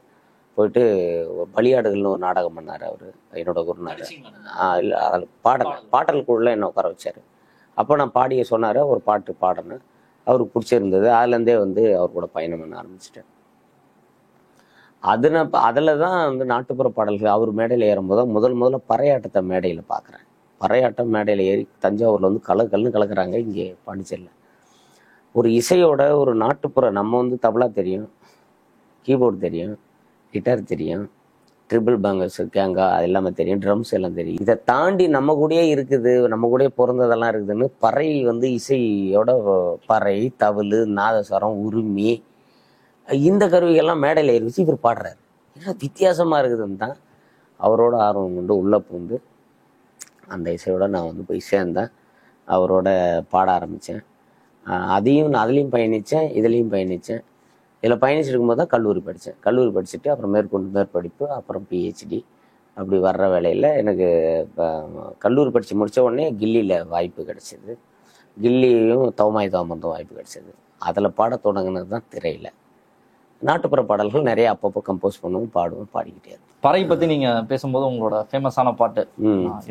போயிட்டு பலியாடுகள்னு ஒரு நாடகம் பண்ணார் அவர், என்னோட குருநாதர். இல்லை அதில் பாடல் குழுல என்னை உட்கார வச்சார். அப்போ நான் பாடிய சொன்னார், ஒரு பாட்டு பாடினேன். அவருக்கு பிடிச்சிருந்தது. அதுலேருந்தே வந்து அவர் கூட பயணம் பண்ண ஆரம்பிச்சிட்டேன். அதில் தான் வந்து நாட்டுப்புற பாடல்கள் அவர் மேடையில் ஏறும்போது முதல்ல பறையாட்டத்தை மேடையில் பார்க்குறேன். பறையாட்டம் மேடையில் ஏறி தஞ்சாவூரில் வந்து கலக்குறாங்க. இங்கே பாண்டிச்சேரியில் ஒரு இசையோட ஒரு நாட்டுப்புற, நம்ம வந்து தபலா தெரியும், கீபோர்டு தெரியும், கிட்டார் தெரியும், ட்ரிபிள் பேங்கர்ஸ், கேங்கா, அது எல்லாமே தெரியும், ட்ரம்ஸ் எல்லாம் தெரியும். இதை தாண்டி நம்ம கூடயே இருக்குது, நம்ம கூடயே பிறந்ததெல்லாம் இருக்குதுன்னு பறை வந்து இசையோட பறை, தவிழ், நாதஸ்வரம், உரிமை, இந்த கருவிகள்லாம் மேடையில் ஏறி வச்சு இவர் பாடுறாரு. ஏன்னா வித்தியாசமாக இருக்குதுன்னு தான் அவரோட ஆர்வம் கொண்டு உள்ளே பூந்து அந்த இசையோட நான் வந்து போய் சேர்ந்தேன். அவரோட பாட ஆரம்பித்தேன். அதுலேயும் பயணித்தேன், இதுலேயும் பயணித்தேன். இதில் பயணிச்சுட்டு இருக்கும்போது தான் கல்லூரி படித்தேன். கல்லூரி படிச்சுட்டு அப்புறம் மேற்படிப்பு, அப்புறம் பிஹெச்டி. அப்படி வர்ற வேலையில் எனக்கு இப்போ கல்லூரி படித்து முடித்த உடனே கில்லியில் வாய்ப்பு கிடச்சிது. கில்லியும் தவமாய் தாமந்தும் வாய்ப்பு கிடச்சிது. அதில் பாட தொடங்கினது தான் திரையில். நாட்டுப்புற பாடல்கள் நிறைய அப்பப்போ கம்போஸ் பண்ணுவோம், பாடுவோம், பாடிக்கிட்டே இருக்கும். பறை பற்றி நீங்கள் பேசும்போது உங்களோட ஃபேமஸான பாட்டு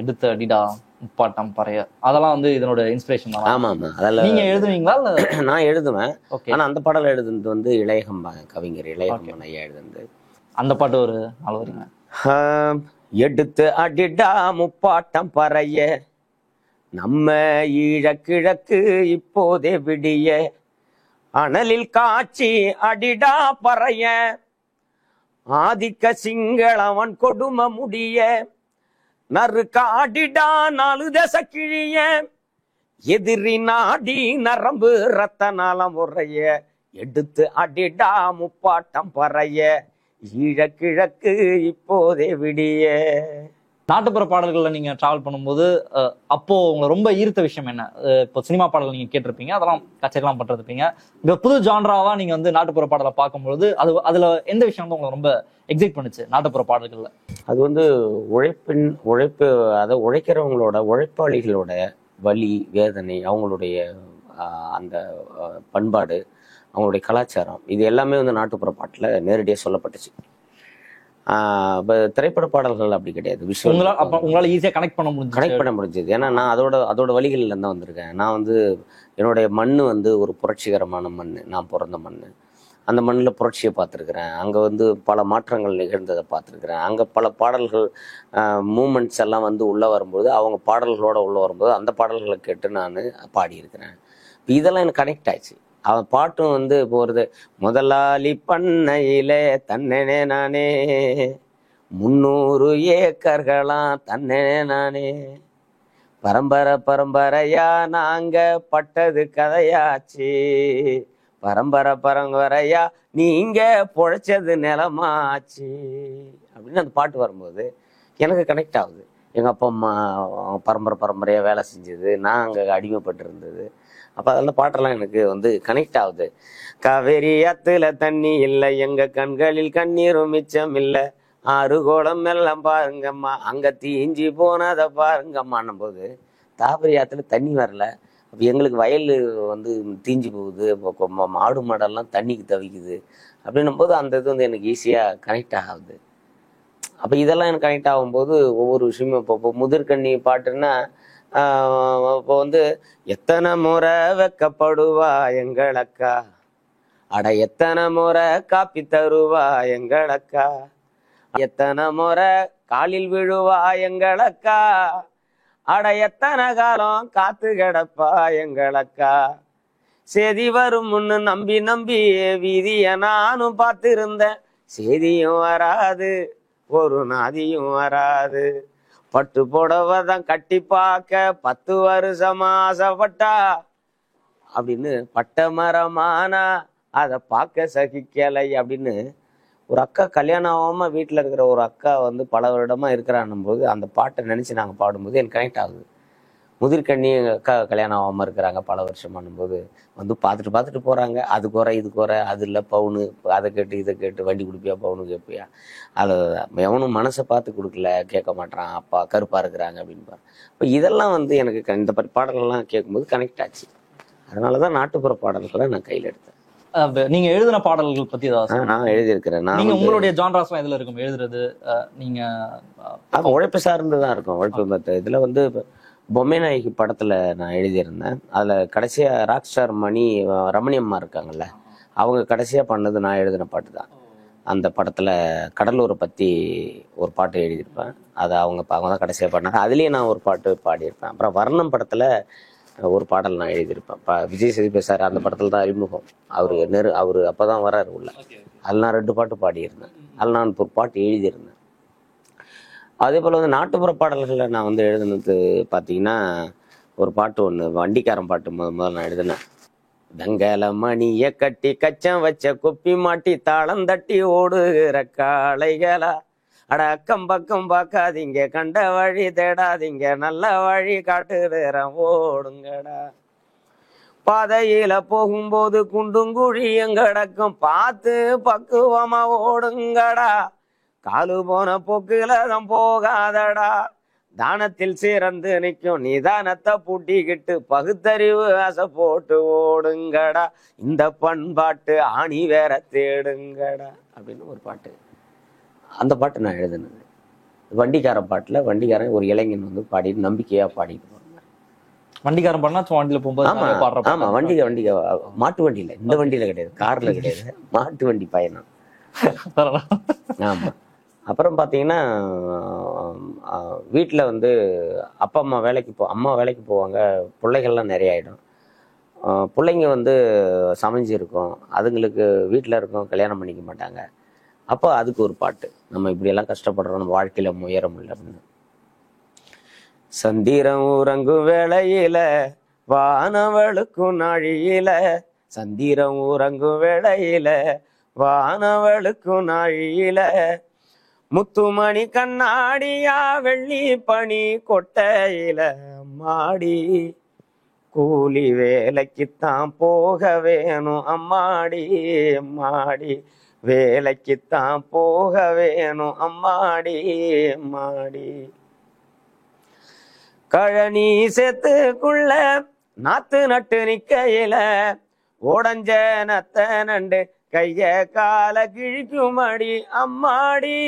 எடுத்த அடிடா முப்பாட்டம் பறைய, அதெல்லாம் வந்து இதனோட இன்ஸ்பிரேஷன் தான். ஆமாம் ஆமாம், அதெல்லாம் நீங்கள் எழுதுவீங்களா? நான் எழுதுவேன். ஆனால் அந்த பாடல் எழுதுனது வந்து கவிஞர் இளையகம்பன் ஐயா எழுதுனது. அந்த பாட்டு ஒரு நாள் வருங்க. எடுத்து அடிடா முப்பாட்டம் பறைய, நம்ம ஈழக்கிழக்கு இப்போதே விடிய, அனலில் காட்சி அடிடா பறைய, ஆதிக்க சிங்களவன் கொடுமை முடிய, நறு காடிடா 4 தசை கிழிய, எதிரி நாடி நரம்பு ரத்த நாளம் உறைய, எடுத்து அடிடா முப்பாட்டம் பறைய, ஈழக்கிழக்கு இப்போதே விடிய. நாட்டுப்புற பாடல்கள்ல நீங்க டிராவல் பண்ணும்போது அப்போ உங்களை ரொம்ப ஈர்த்த விஷயம் என்ன? இப்போ சினிமா பாடல் நீங்க கேட்டிருப்பீங்க, அதெல்லாம் கச்சேரிலாம் பண்ணிருப்பீங்க. இப்போ புது ஜான்ராவா நீங்க வந்து நாட்டுப்புற பாடலை பார்க்கும்பொழுது அதுல எந்த விஷயம் வந்து உங்களை ரொம்ப எக்ஸைட் பண்ணுச்சு நாட்டுப்புற பாடல்கள்ல? அது வந்து உழைப்பு, அதை உழைக்கிறவங்களோட, உழைப்பாளிகளோட வலி வேதனை, அவங்களுடைய அந்த பண்பாடு, அவங்களுடைய கலாச்சாரம், இது எல்லாமே வந்து நாட்டுப்புற பாட்டில் நேரடியாக சொல்லப்பட்டுச்சு. இப்போ திரைப்பட பாடல்கள் அப்படி கிடையாது. உங்களால ஈஸியாக கனெக்ட் பண்ண முடிஞ்சது. ஏன்னா நான் அதோட வழிகளில் தான் வந்திருக்கேன். நான் வந்து என்னுடைய மண் வந்து ஒரு புரட்சிகரமான மண். நான் பிறந்த மண். அந்த மண்ணில் புரட்சியை பார்த்துருக்குறேன். அங்கே வந்து பல மாற்றங்கள் நிகழ்ந்ததை பார்த்துருக்குறேன். அங்கே பல பாடல்கள் மூமெண்ட்ஸ் எல்லாம் வந்து உள்ளே வரும்போது, அவங்க பாடல்களோட உள்ளே வரும்போது அந்த பாடல்களை கேட்டு நான் பாடியிருக்கிறேன். இப்போ இதெல்லாம் எனக்கு கனெக்ட் ஆயிடுச்சு. அவன் பாட்டும் வந்து போகிறது, முதலாளி பண்ணையிலே தன்னே நானே, 300 ஏக்கர்களாம் தன்னே நானே, பரம்பரையா நாங்க பட்டது கதையாச்சு, பரம்பரையா நீங்க பொழைச்சது நிலமாச்சு அப்படின்னு அந்த பாட்டு வரும்போது எனக்கு கனெக்ட் ஆகுது. எங்கள் அப்பா அம்மா பரம்பரையாக வேலை செஞ்சது, நான் அங்கே அடிமைப்பட்டு இருந்தது. அப்போ அதெல்லாம் பாட்டெல்லாம் எனக்கு வந்து கனெக்ட் ஆகுது. காவேரி ஆத்துல தண்ணி இல்லை, எங்கள் கண்களில் கண்ணீரும் மிச்சம் இல்லை, ஆறு கோலம் எல்லாம் பாருங்கம்மா, அங்க தீஞ்சி போனதை பாருங்கம்மான்னும் போது தாபரி ஆத்துல தண்ணி வரல. அப்போ எங்களுக்கு வயல் வந்து தீஞ்சு போகுது, மாடு மாடெல்லாம் தண்ணிக்கு தவிக்குது அப்படின்னும் போது அந்த இது வந்து எனக்கு ஈஸியாக கனெக்ட் ஆகுது. அப்போ இதெல்லாம் எனக்கு கனெக்ட் ஆகும்போது ஒவ்வொரு விஷயமும் இப்போ முதிர்கண்ணி பாட்டுன்னா இப்போ வந்து எத்தனை முறை வெக்கப்படுவா எங்களக்கா, அட எத்தனை முறை காப்பி தருவா எங்களக்கா, எத்தனை முறை காலில் விழுவா எங்களக்கா, அட எத்தனை காலம் காத்து கிடப்பா எங்களக்கா, செய்தி வரும் முன்னு நம்பி நம்பி வீதிய நானும் பார்த்திருந்தேன், செய்தியும் வராது ஒரு நாதியும் வராது, பட்டு புடவைதான் கட்டி பார்க்க 10 வருஷமா ஆசைப்பட்டா அப்படின்னு, பட்ட மரமானா அதை பார்க்க சகிக்கலை அப்படின்னு ஒரு அக்கா கல்யாணம் ஆகாம வீட்டில் இருக்கிற ஒரு அக்கா வந்து பல வருடமா இருக்கிறான்னும் போது அந்த பாட்டை நினைச்சு நாங்கள் பாடும்போது எனக்கு கனெக்ட் ஆகுது. முதிர்கண்ணி எங்கள் அக்கா கல்யாணம் ஆகாம இருக்கிறாங்க பல வருஷமானும் போது வந்து பார்த்துட்டு போறாங்க. அது குறை இது குறை, அது இல்லை பவுனு, அதை கேட்டு இதை கேட்டு வண்டி கொடுப்பியா பவுனு கேட்பியா, அதை எவனும் மனசை பார்த்து கொடுக்கல, கேட்க மாட்டான், அப்பா கருப்பா இருக்கிறாங்க அப்படின்னு பாரு. இப்போ இதெல்லாம் வந்து எனக்கு இந்த பாடல்கள்லாம் கேட்கும்போது கனெக்ட் ஆச்சு. அதனாலதான் நாட்டுப்புற பாடல்களை நான் கையில் எடுத்தேன். நீங்க எழுதின பாடல்கள் பத்தி ஏதாவது? நான் எழுதியிருக்கிறேன். நீங்க உங்களுடைய ஜான்ராஸ் எதுல இருக்கும் எழுதுறது? நீங்க உழைப்பு சார்ந்துதான் இருக்கும். உழைப்பு இதுல வந்து பொம்மை நாயகி படத்துல நான் எழுதியிருந்தேன். அதுல கடைசியா ராக் ஸ்டார் மணி ரமணி அம்மா இருக்காங்கல்ல, அவங்க கடைசியா பண்ணது நான் எழுதின பாட்டு தான். அந்த படத்துல கடலூரை பத்தி ஒரு பாட்டு எழுதியிருப்பேன். அதை அவங்க தான் கடைசியா பண்ணாங்க. அதுலயே நான் ஒரு பாட்டு பாடியிருப்பேன். அப்புறம் வர்ணம் படத்துல ஒரு பாடல் நான் எழுதியிருப்பேன். விஜய் சேதுபதி சார் அந்த படத்துல தான் அறிமுகம். அவரு அப்பதான் வர்றாரு உள்ள. அதில் நான் 2 பாட்டு பாடியிருந்தேன். அதில் நான் ஒரு பாட்டு எழுதியிருந்தேன். அதே போல் வந்து நாட்டுப்புற பாடல்களில் நான் வந்து எழுதுனது பார்த்தீங்கன்னா ஒரு பாட்டு ஒன்று, வண்டிக்காரன் பாட்டு முதல்ல நான் எழுதினேன். வெங்கல மணியை கட்டி கச்சம் வச்ச குப்பி மாட்டி தாளம் தட்டி ஓடுகிற காளைகளா, அட அக்கம் பக்கம் பார்க்காதீங்க, கண்ட வழி தேடாதீங்க, நல்ல வழி காட்டுறேன் ஓடுங்கடா, பாதையில போகும்போது குண்டுங்குழி எங்கடக்கும் பார்த்து பக்குவமா ஓடுங்கடா, காலு போன போக்குல தான் போகாதடா, தானத்தில் சிறந்து நிற்கும் நிதானத்தை பூட்டிக்கிட்டு பகுத்தறிவு ஆசை போட்டு ஓடுங்கடா, இந்த பண்பாட்டு ஆணி வேற தேடுங்கடா அப்படின்னு ஒரு பாட்டு. அந்த பாட்டு நான் எழுதுனது. வண்டிக்காரன் பாட்டுல வண்டிக்காரன் ஒரு இளைஞன் வந்து பாடிட்டு நம்பிக்கையா பாடிட்டு போறாங்க. வண்டிக்காரன் பண்ணா வண்டியில போகும்போது ஆமா வண்டிக மாட்டு வண்டியில, இந்த வண்டியில கிடையாது, கார்ல கிடையாது, மாட்டு வண்டி பயணம். ஆமா. அப்புறம் பாத்தீங்கன்னா வீட்டுல வந்து அம்மா வேலைக்கு போவாங்க, பிள்ளைகள்லாம் நிறைய ஆயிடும். பிள்ளைங்க வந்து சமைஞ்சு இருக்கும், அதுங்களுக்கு வீட்டுல இருக்கும், கல்யாணம் பண்ணிக்க மாட்டாங்க. அப்போ அதுக்கு ஒரு பாட்டு, நம்ம இப்படியெல்லாம் கஷ்டப்படுறோம், நம்ம வாழ்க்கையில உயர முடியல அப்படின்னு. சந்திரம் உறங்கும் வேளையில வானவளுக்கும் நாழியில, சந்திரம் உறங்கும் வேளையில வானவளுக்கும் நாழியில, முத்துமணி கண்ணாடியா வெள்ளி பனி கொட்டையில, அம்மாடி கூலி வேலைக்குத்தான் போக வேணும், அம்மாடி அம்மாடி வேலைக்குத்தான் போக வேணும், அம்மாடி அம்மாடி, கழனி சேத்துக்குள்ள நாத்து நட்டு நிக்கையில, ஓடஞ்ச நத்த நண்டு கைய கால கிழிக்குமடி, அம்மாடி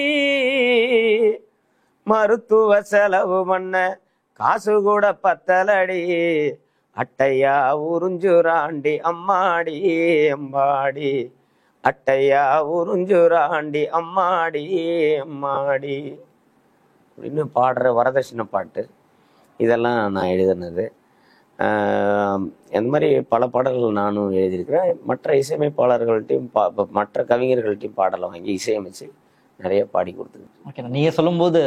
மருத்துவ செலவு பண்ண காசு கூட பத்தலடி, அட்டையா உறிஞ்சுராண்டி, அம்மாடி அம்மாடி அட்டையா உறிஞ்சுராண்டி, அம்மாடி அம்மாடி அப்படின்னு பாடுற வரதட்சணை பாட்டு. இதெல்லாம் நான் எழுதினது. இந்த மாதிரி பல பாடல்கள் நானும் எழுதியிருக்கிறேன். மற்ற இசையமைப்பாளர்கள்ட்டையும் மற்ற கவிஞர்கள்ட்டையும் பாடலை வாங்கி இசையமைச்சு நிறைய பாடி கொடுத்துருக்கேன். ஓகே, நீங்க சொல்லும்போது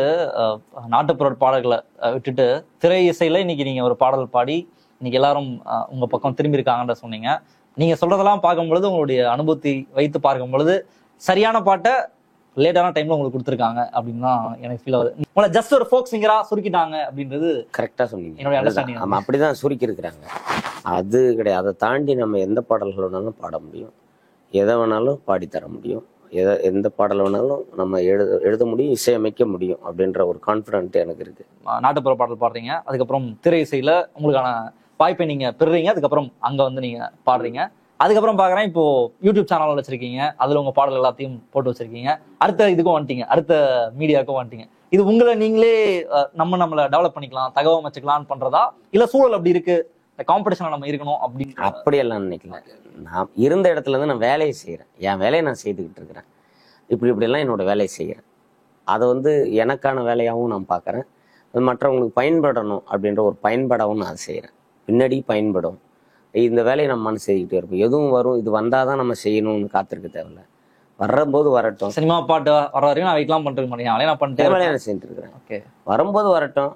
நாட்டுப்புற பாடல்களை விட்டுட்டு திரை இசையில இன்னைக்கு நீங்க ஒரு பாடல் பாடி இன்னைக்கு எல்லாரும் உங்க பக்கம் திரும்பி இருக்காங்கன்ற சொன்னீங்க. நீங்க சொல்றதெல்லாம் பார்க்கும் பொழுது, உங்களுடைய அனுபவத்தை வைத்து பார்க்கும் பொழுது, சரியான பாட்டை லேட்டான டைம்ல உங்களுக்கு கொடுத்துருக்காங்க அப்படின்னு தான் எனக்கு ஃபீல் ஆகுது. உங்களை ஜஸ்ட் ஒரு ஃபோக் சிங்கரா சுருக்கிட்டாங்க அப்படின்றது கரெக்டா சொன்னீங்க. என்னுடைய அண்டர்ஸ்டாண்டிங். நம்ம அப்படிதான் சுருக்கி இருக்கிறாங்க, அது கிடையாது. அதை தாண்டி நம்ம எந்த பாடல்கள் வேணாலும் பாட முடியும், எதை வேணாலும் பாடித்தர முடியும். எந்த பாடல் வேணாலும் நம்ம எழுத முடியும், இசையமைக்க முடியும் அப்படின்ற ஒரு கான்ஃபிடென்ட் எனக்கு இருக்கு. நாட்டுப்புற பாடல் பாடுறீங்க, அதுக்கப்புறம் திரை இசையில உங்களுக்கான வாய்ப்பை நீங்க பெறுறீங்க, அதுக்கப்புறம் அங்க வந்து நீங்க பாடுறீங்க. அதுக்கப்புறம் பாக்குறேன் இப்போ யூடியூப் சேனல் வச்சிருக்கீங்க, அதுல உங்க பாடல் எல்லாத்தையும் போட்டு வச்சிருக்கீங்க. அடுத்த இதுக்கும் வந்துட்டீங்க, அடுத்த மீடியாவுக்கும் வந்துட்டீங்க. இது உங்களை நீங்களே நம்மளை டெவலப் பண்ணிக்கலாம், தகவமைச்சுக்கலாம்னு பண்றதா, இல்ல சூழல் அப்படி இருக்கு, காம்படிஷன்ல நம்ம இருக்கணும் அப்படின்னு? அப்படியெல்லாம் நினைக்கல. நான் இருந்த இடத்துல இருந்து நான் வேலையை செய்கிறேன், என் வேலையை நான் செய்துக்கிட்டு இருக்கிறேன். இப்படியெல்லாம் என்னோட வேலையை செய்கிறேன். அதை வந்து எனக்கான வேலையாகவும் நான் பார்க்குறேன், அது மற்றவங்களுக்கு பயன்படணும் அப்படின்ற ஒரு பயன்பாடாகவும் நான் செய்கிறேன். பின்னாடி பயன்படும். இந்த வேலையை நம்ம மனசு செய்துக்கிட்டே இருப்போம். எதுவும் வரும், இது வந்தால் தான் நம்ம செய்யணும்னு காத்திருக்க தேவையில்ல. வர்றபோது வரட்டும். சினிமா பாட்டு வர வரைக்கும் நான் வெயிட்லாம் பண்ணிட்டு மாட்டேன், வேலையை நான் பண்ணிட்டு வேலையை நான் செஞ்சுட்டு இருக்கிறேன். ஓகே, வரும்போது வரட்டும்,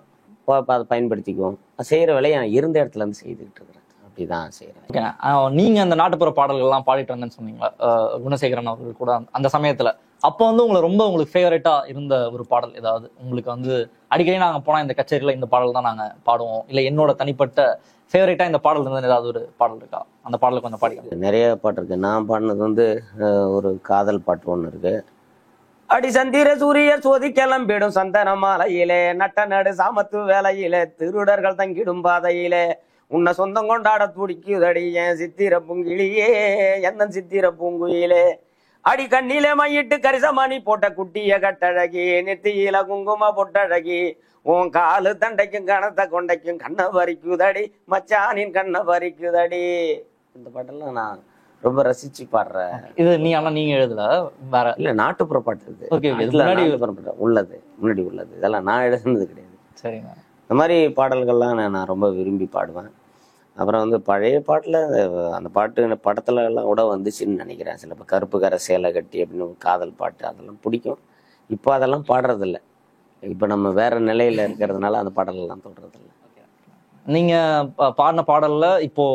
அதை பயன்படுத்திக்குவோம். செய்கிற வேலையை நான் இருந்த இடத்துல இருந்து செய்துக்கிட்டு இருக்கிறேன். அப்படிதான் செய்கிறேன். ஓகே, நீங்க அந்த நாட்டுப்புற பாடல்கள்லாம் பாடிட்டு வந்தேன்னு சொன்னீங்களா, குணசேகரன் அவர்கள் கூட அந்த சமயத்துல? அப்போ வந்து உங்களுக்கு ஃபேவரட்டா இருந்த ஒரு பாடல் ஏதாவது உங்களுக்கு வந்து அடிக்கடி நாங்க போனா இந்த கச்சேரியில இந்த பாடல் தான் நாங்க பாடுவோம், இல்ல என்னோட தனிப்பட்ட ஃபேவரட்டா இந்த பாடல் இருந்தது ஏதாவது ஒரு பாடல் இருக்கா? அந்த பாடலை கொஞ்சம் பாடிக்க. நிறைய பாட்டு இருக்கு. நான் பாடினது வந்து ஒரு காதல் பாட்டு ஒன்று இருக்கு. அடி சந்திர சூரிய சோதி கிளம்பிடும் சந்தன மாலையிலே, நட்ட நடு சாமத்து வேலையிலே, திருடர்கள் தங்கிடும் பாதையிலே, உன்னை சொந்தம் கொண்டாட துடிக்குதடி என் சித்திர பூங்கிலியே, எந்த சித்திர பூங்குயிலே, அடி கண்ணிலே மையிட்டு கரிசமணி போட்ட குட்டிய கட்டழகி, நெத்தியில குங்கும பொட்டழகி, உன் காலு தண்டைக்கும் கணத்தை கொண்டைக்கும் கண்ணை பறிக்குதடி மச்சானின் கண்ணை பறிக்குதடி. இந்த பாட்டெல்லாம் நான் ரொம்ப ரசிச்சு பாடுறேன். இது நீங்க எழுதல, வேற இல்ல நாட்டுப்புற பாட்டு இது. முன்னாடி உள்ளது இதெல்லாம் நான் எழுதுனது கிடையாது. சரிங்க. இந்த மாதிரி பாடல்கள்லாம் நான் ரொம்ப விரும்பி பாடுவேன். அப்புறம் வந்து பழைய பாட்டில் அந்த பாட்டு படத்துல எல்லாம் கூட வந்துச்சுன்னு நினைக்கிறேன். சில இப்போ கருப்பு கரை சேலை கட்டி அப்படின்னு காதல் பாட்டு அதெல்லாம் பிடிக்கும். இப்போ அதெல்லாம் பாடுறதில்ல. இப்போ நம்ம வேற நிலையில இருக்கிறதுனால அந்த பாடலெல்லாம் தொடர்றதில்ல. நீங்க பாடின பாடல்ல இப்போ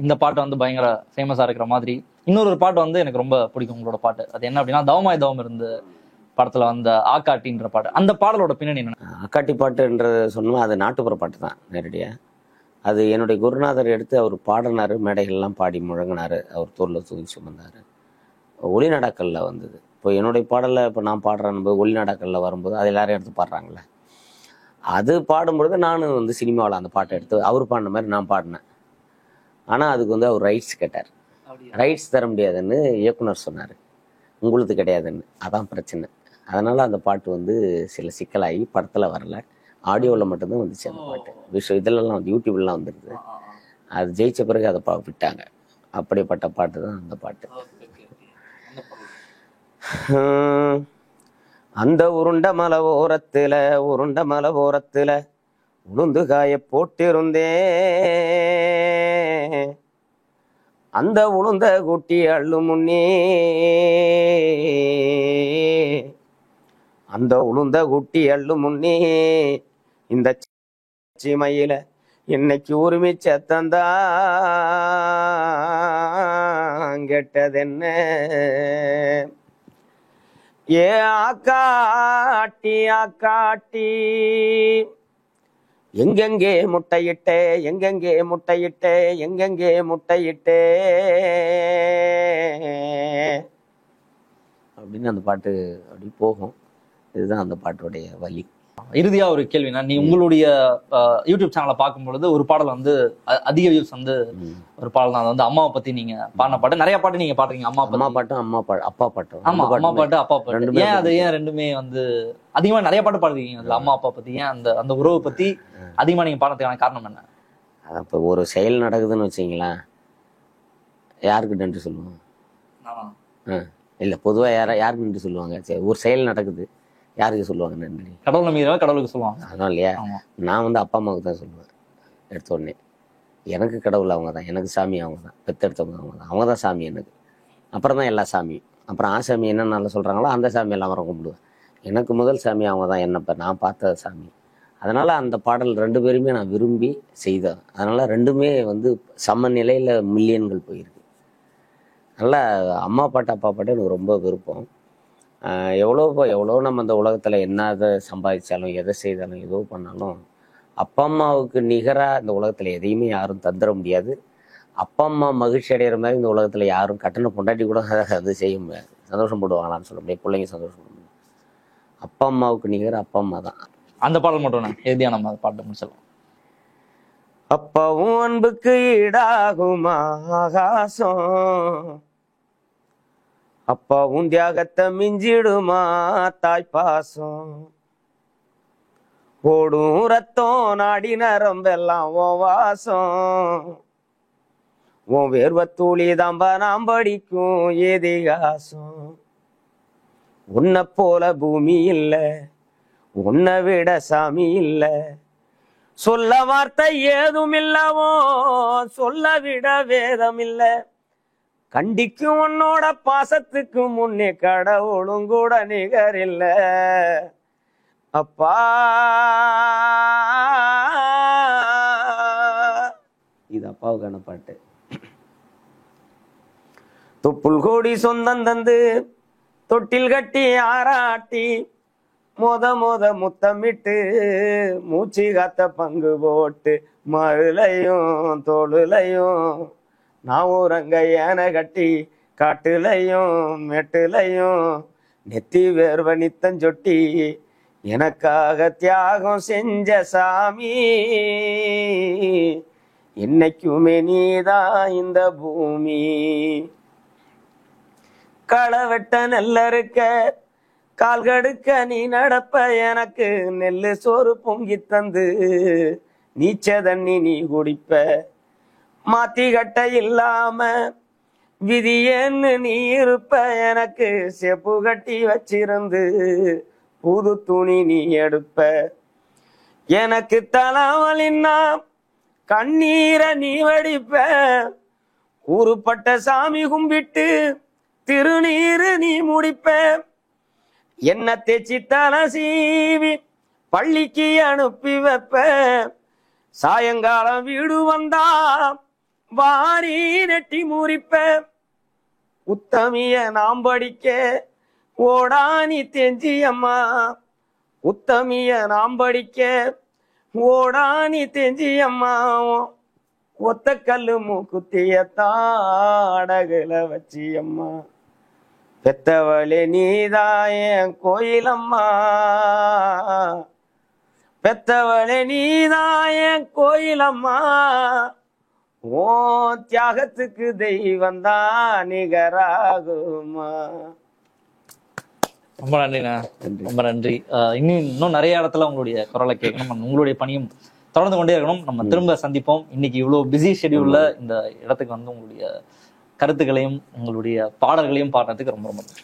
இந்த பாட்டு வந்து பயங்கர ஃபேமஸா இருக்கிற மாதிரி இன்னொரு பாட்டு வந்து எனக்கு ரொம்ப பிடிக்கும் உங்களோட பாட்டு. அது என்ன அப்படின்னா, தவமாய் தவம் இருந்து படத்துல வந்த ஆக்காட்டின்ற பாட்டு. அந்த பாடலோட பின்னணி என்ன? ஆக்காட்டி பாட்டுன்றது சொன்னோம், அது நாட்டுப்புற பாட்டு தான். நேரடியா அது என்னுடைய குருநாதர் எடுத்து அவர் பாடினார், மேடைகள்லாம் பாடி முழங்கினார், அவர் தோளில் தூக்கி சுமந்தார். ஒளிநாடாக்கல்ல வந்தது. இப்போ என்னுடைய பாடலை இப்போ நான் பாடுறேன் ஒளிநாடாக்கல்ல வரும்போது அது எல்லாரும் எடுத்து பாடுறாங்களே, அது பாடும்பொழுது நானும் வந்து சினிமாவில் அந்த பாட்டை எடுத்து அவர் பாடின மாதிரி நான் பாடினேன். ஆனால் அதுக்கு வந்து அவர் ரைட்ஸ் கேட்டார். ரைட்ஸ் தர முடியாதுன்னு இயக்குனர் சொன்னார், உங்களுக்கு கிடையாதுன்னு. அதான் பிரச்சனை. அதனால் அந்த பாட்டு வந்து சில சிக்கலாகி படத்தில் வரல, ஆடியோவில் மட்டும்தான் வந்துச்சு அந்த பாட்டு. இதிலெல்லாம் வந்து யூடியூப்லாம் வந்துடுது. அது ஜெயிச்ச பிறகு அதை விட்டாங்க. அப்படிப்பட்ட பாட்டு தான் அந்த பாட்டு. அந்த உருண்ட மலை ஓரத்துல உளுந்து காய போட்டிருந்தே, அந்த உளுந்த குட்டி அள்ளு முன்னே, அந்த உளுந்த குட்டி அள்ளு முன்னே, இந்த சீமையில இன்னைக்கு உரிமை சத்தந்தா கெட்டதென்ன, ஏ ஆக்காட்டி ஆக்காட்டி எங்கெங்கே முட்டையிட்டே, எங்கெங்கே முட்டையிட்டே, எங்கெங்கே முட்டையிட்டே அப்படின்னு அந்த பாட்டு அப்படி போகும். இதுதான் அந்த பாட்டுடைய வலி. இறுதியா ஒரு கேள்வினா, நீ உங்களுடைய யூடியூப் சேனலை பார்க்கும் பொழுது ஒரு பாடல் வந்து அதிக வியூஸ் வந்து ஒரு பாடல் தான், அது வந்து அம்மாவை பத்தி நீங்க பாடின பாட்டு. நிறைய பாட்டு நீங்க பாடுறீங்க, அம்மா பாட்டு அப்பா பாட்டு. ஆமா, அம்மா பாட்டு அப்பா பாட்டு. ஏன் அது ஏன் ரெண்டுமே வந்து அதிகமா நிறைய பாட்டு பாடுறீங்க அதுல அம்மா அப்பா பத்தி? ஏன் அந்த அந்த உறவை பத்தி அதிகமா நீங்க பாடுறதுக்கான காரணம் என்ன? இப்போ ஒரு செயல் நடக்குதுன்னு வச்சுங்களேன், யாருக்கு நன்றி சொல்லுவோம்? இல்லை, பொதுவாக யாருக்கு நன்றி சொல்லுவாங்க? சரி, ஒரு செயல் நடக்குது, யாருக்கு சொல்லுவாங்க நன்றி? கடவுள் நம்பிக்கிறவங்க கடவுளுக்கு சொல்லுவாங்க. அதான் இல்லையா? நான் வந்து அப்பா அம்மாவுக்கு தான் சொல்லுவேன் எடுத்த உடனே. எனக்கு கடவுள் அவங்க தான், எனக்கு சாமி அவங்க தான், பெத்தெடுத்தவங்க அவங்க தான், அவங்க தான் சாமி எனக்கு. அப்புறம் தான் எல்லா சாமியும். அப்புறம் சாமி என்ன நல்லா சொல்கிறாங்களோ அந்த சாமி எல்லாம் வர கும்பிடுவேன். எனக்கு முதல் சாமி அவங்க தான், என்னப்போ நான் பார்த்த சாமி. அதனால் அந்த பாடல் ரெண்டு பேருமே நான் விரும்பி செய்தேன். அதனால் ரெண்டுமே வந்து சமநிலையில் மில்லியன்கள் போயிருக்கு. நல்லா அம்மா பாட்டு அப்பா பாட்டு எனக்கு ரொம்ப விருப்பம். எவ்வளோ நம்ம இந்த உலகத்தில் என்ன எதை சம்பாதிச்சாலும் எதை செய்தாலும் ஏதோ பண்ணாலும் அப்பா அம்மாவுக்கு நிகராக இந்த உலகத்தில் எதையுமே யாரும் தந்துட முடியாது. அப்பா அம்மா மகிழ்ச்சி அடைகிற மாதிரி இந்த உலகத்தில் யாரும் கட்டண பொண்டாட்டி கூட அது செய்ய முடியாது. சந்தோஷப்படுவாங்களான்னு சொல்ல முடியாது. பிள்ளைங்க சந்தோஷப்பட முடியும். அப்பா அம்மாவுக்கு நிகர் அப்பா அம்மா தான். அந்த பாடல் மட்டும் எழுதியா நம்ம பாட்டு முடிச்சிடலாம். அப்பாவும் அன்புக்கு ஈடாகுமா ஆகாசம், அப்பாவும் தியாகத்தை மிஞ்சிடுமா தாய்ப்பாசம், ஓடும் ரத்தம் நாடி நரம்பெல்லாம் ஓ வாசம், உன் வேர்வத்தூளி தாம்பா நாம் படிக்கும் ஏதிகாசம். உன்னை போல பூமி இல்ல, உன்னை விட சாமி இல்ல, சொல்ல வார்த்தை ஏதும் இல்லவோ சொல்ல விட வேதம் இல்ல, கண்டிக்கும் உன்னோட பாசத்துக்கு முன்னே கடவுளும் கூட நிகர் இல்ல. அப்பா இது அப்பாவுக்கான பாட்டு. தொப்புள் கோடி சொந்தம் தந்து தொட்டில் கட்டி ஆராட்டி மொத முத்தமிட்டு மூச்சு காத்த பங்கு போட்டு மருளையும் தோளுலையும் நான் ஊரங்க ஏனை கட்டி காட்டுலையும் மெட்டுலையும் நெத்தி வேர்வ நித்தஞ்சொட்டி எனக்காக தியாகம் செஞ்ச சாமி, என்னைக்குமே நீதான் இந்த பூமி. களை வெட்ட நெல்ல இருக்க கால் கடுக்க நீ நடப்ப எனக்கு நெல்லு சோறு பொங்கி தந்து நீச்ச தண்ணி நீ குடிப்ப, மாத்தி கட்ட இல்லாம விதியன்னு நீ இருப்ப எனக்கு செப்பு கட்டி வச்சிருந்து புது துணி நீ எடுப்ப, எனக்கு தலைவலின்னா கண்ணீரை நீ வடிப்ப, ஊருப்பட்ட சாமி கும்பிட்டு திருநீரு நீ முடிப்ப, என்ன தேச்சி தலை சீவி பள்ளிக்கு அனுப்பி வைப்ப, சாயங்காலம் வீடு வந்தா வாரி நெட்டி முறிப்ப, உத்தமிய நாம் படிக்க ஓடானி தெஞ்சியம்மா, உத்தமிய நாம் படிக்க ஓடானி தெஞ்சியம்மா, ஒத்த கல்லு மூக்குத்தியத்தாடகுல வச்சியம்மா, பெத்தவளே நீதாயன் கோயிலம்மா, பெத்தவளே நீதாயன் கோயிலம்மா, ஓ தியாகத்துக்கு தெய்வந்தா நிகராகுமா. ரொம்ப நன்றிண்ணா, ரொம்ப நன்றி. இன்னும் நிறைய இடத்துல உங்களுடைய குரலை கேட்கணும், உங்களுடைய பணியும் தொடர்ந்து கொண்டே இருக்கணும். நம்ம திரும்ப சந்திப்போம். இன்னைக்கு இவ்வளவு பிஸி ஷெடியூல்ல இந்த இடத்துக்கு வந்து உங்களுடைய கருத்துக்களையும் உங்களுடைய பாடல்களையும் பாடுறதுக்கு ரொம்ப ரொம்ப நன்றி.